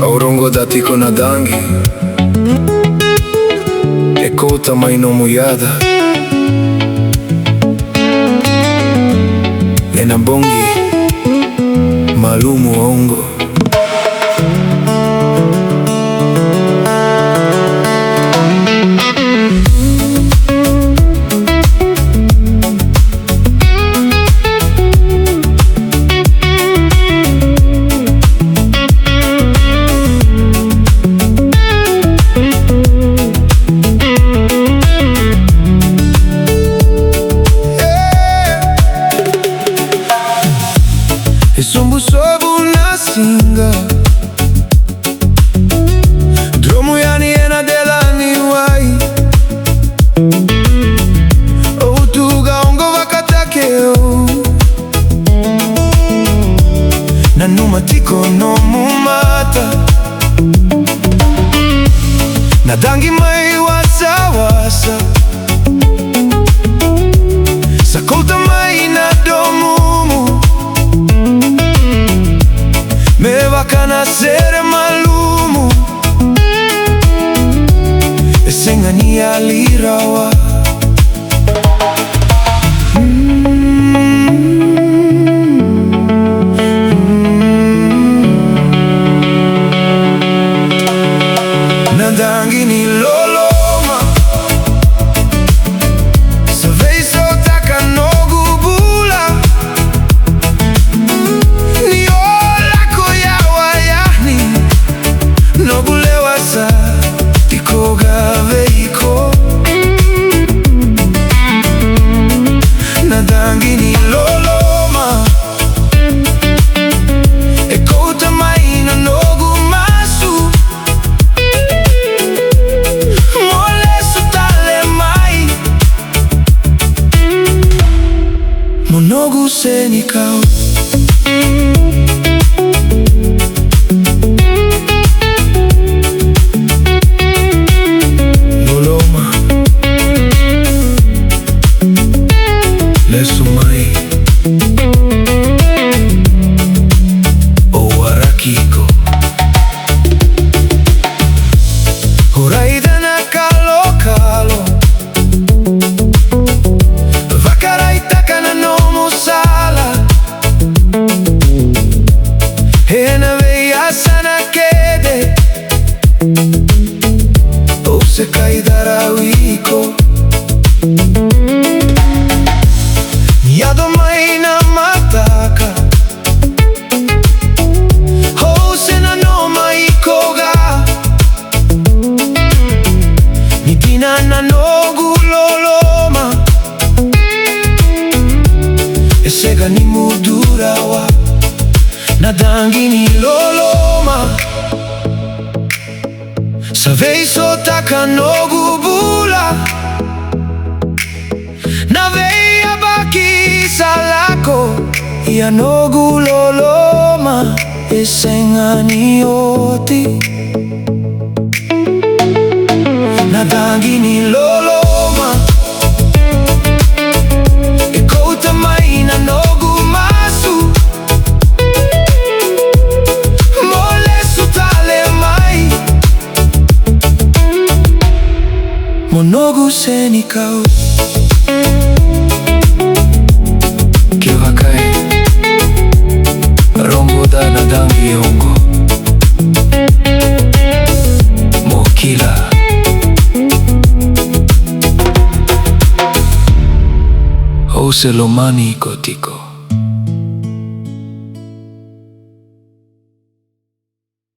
Aurongo datiko na dangi e kota maino muyada e na bongi malumu ongo. Sumbu sobu na singa Dromu yani ena delani wai Outuga ongo vakatakeo Nanuma tiko no mumata Nadangi mai wasa wasa Sakota mai na domumu Mevakana sere malumu Esengani alirawa Cagi Ni Loloma Savei sotaka no gubula Ni ola koyawa yani No bulewa sa tiko gaveiko Cagi Ni Loloma E kota maina no gumasu Monogu senikau Loloma Lesumai Owarakiko Horaidana kalo kalo Hena veia sana kede Ose kaidara wiko Miado maina mataka Ose na no maikoga Midina na no guloloma Esega ni mudurawa Cagi Ni Loloma Savei sotaka no gubula Na veia baki salako Ia no guloloma Esengani oti Cagi Ni Loloma E kota maina no gumasu Monogu senikau Kivakai Rongo da na dangi ongo Mokila Ose lomani kotiko